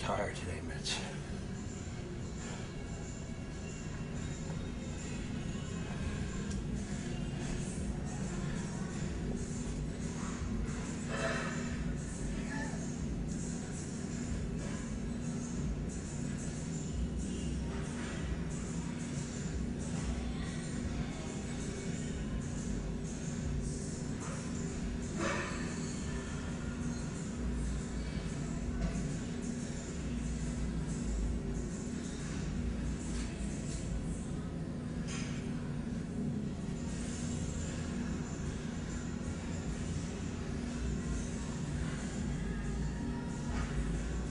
tired today, Mitch.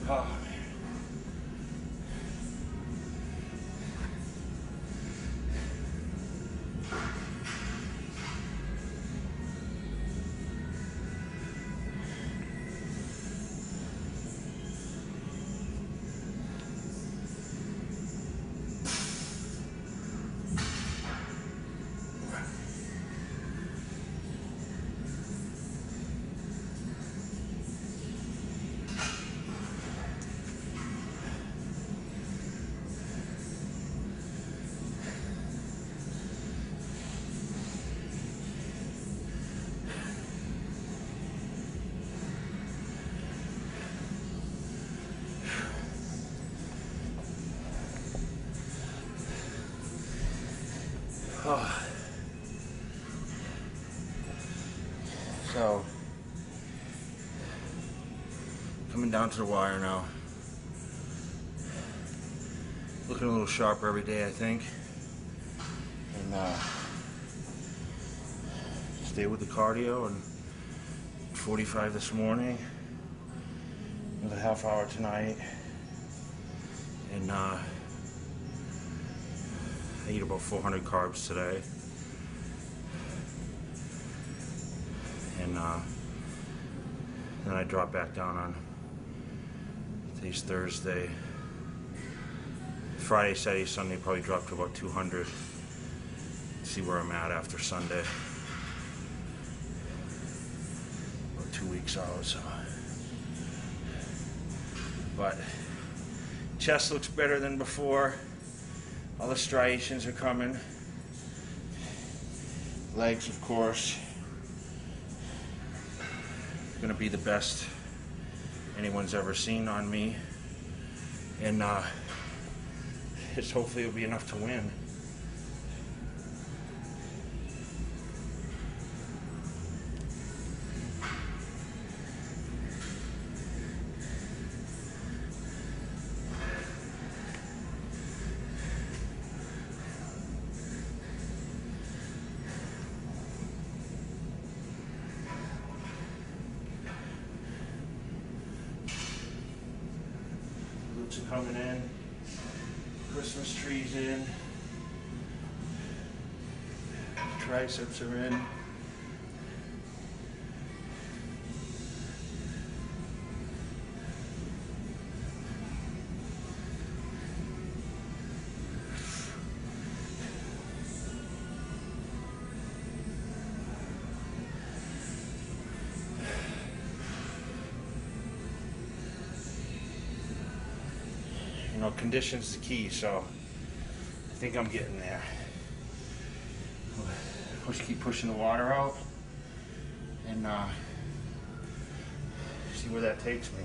Oh, man. Oh. So, coming down to the wire now. Looking a little sharper every day, I think. And stay with the cardio, and 45 this morning, another half hour tonight, and I eat about 400 carbs today, and then I drop back down on today's Thursday. Friday, Saturday, Sunday probably drop to about 200. See where I'm at after Sunday. About 2 weeks out, so. But chest looks better than before. All the striations are coming. Legs, of course, gonna be the best anyone's ever seen on me, and it's hopefully it'll be enough to win. Roots are coming in. Christmas trees in. Triceps are in. You know, condition's the key, so I think I'm getting there. Keep pushing the water out, and see where that takes me.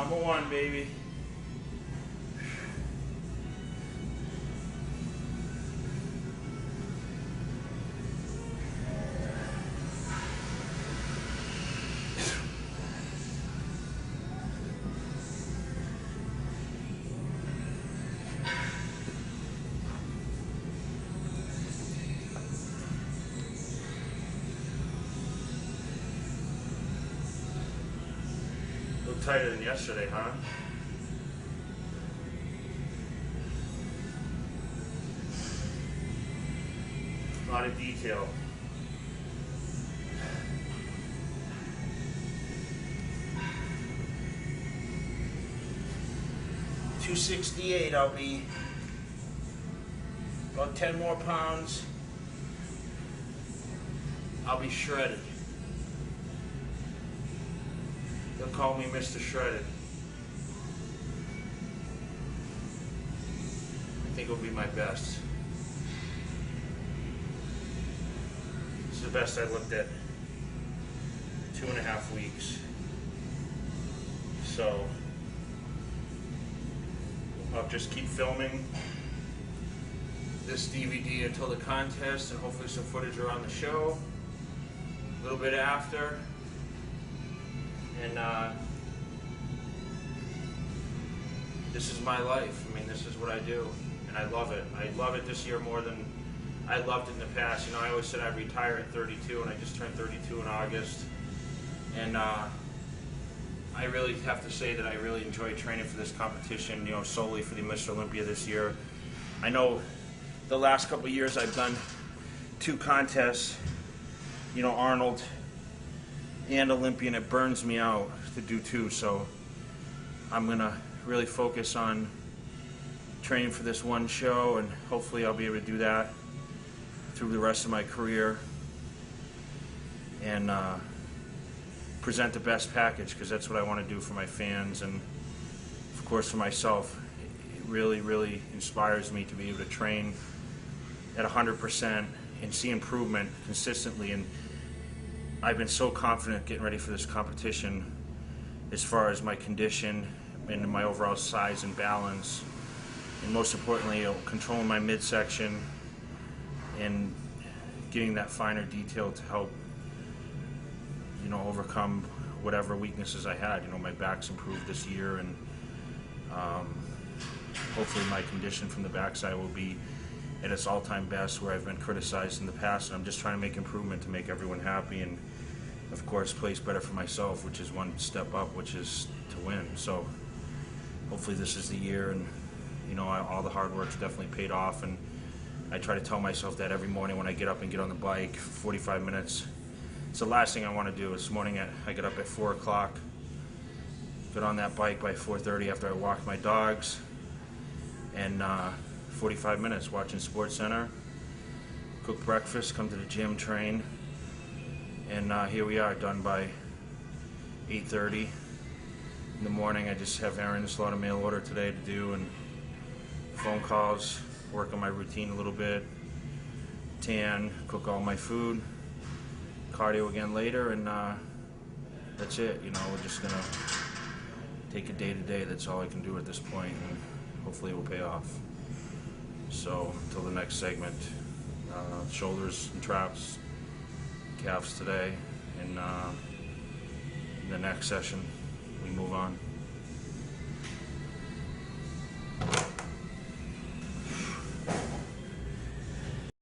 Number one, baby. A little tighter than yesterday, huh? A lot of detail. $268, I'll be about 10 more pounds. I'll be shredded. They'll call me Mr. Shredded. I think it'll be my best. This is the best I looked at 2.5 weeks. So I'll just keep filming this DVD until the contest, and hopefully some footage around the show, a little bit after, and this is my life. I mean, this is what I do, and I love it. I love it this year more than I loved it in the past. You know, I always said I'd retire at 32, and I just turned 32 in August, and I really have to say that I really enjoy training for this competition, you know, solely for the Mr. Olympia this year. I know the last couple of years I've done 2 contests, you know, Arnold and Olympia, and it burns me out to do 2, so I'm going to really focus on training for this one show, and hopefully I'll be able to do that through the rest of my career, and present the best package, because that's what I want to do for my fans and of course for myself. It really, really inspires me to be able to train at 100% and see improvement consistently, and I've been so confident getting ready for this competition as far as my condition and my overall size and balance, and most importantly, controlling my midsection and getting that finer detail to help, you know, overcome whatever weaknesses I had. You know, my back's improved this year, and hopefully my condition from the backside will be at its all-time best, where I've been criticized in the past, and I'm just trying to make improvement to make everyone happy, and of course place better for myself, which is one step up, which is to win. So hopefully this is the year, and you know, all the hard work's definitely paid off, and I try to tell myself that every morning when I get up and get on the bike for 45 minutes. It's the last thing I want to do. This morning I get up at 4 o'clock, get on that bike by 4:30 after I walk my dogs, and 45 minutes watching SportsCenter, cook breakfast, come to the gym, train, and here we are, done by 8:30 in the morning. I just have errands, a lot of mail order today to do, and phone calls, work on my routine a little bit, tan, cook all my food, cardio again later, and that's it. You know, we're just gonna take it day to day. That's all I can do at this point, and hopefully it will pay off. So until the next segment, shoulders and traps, calves today, and in the next session we move on.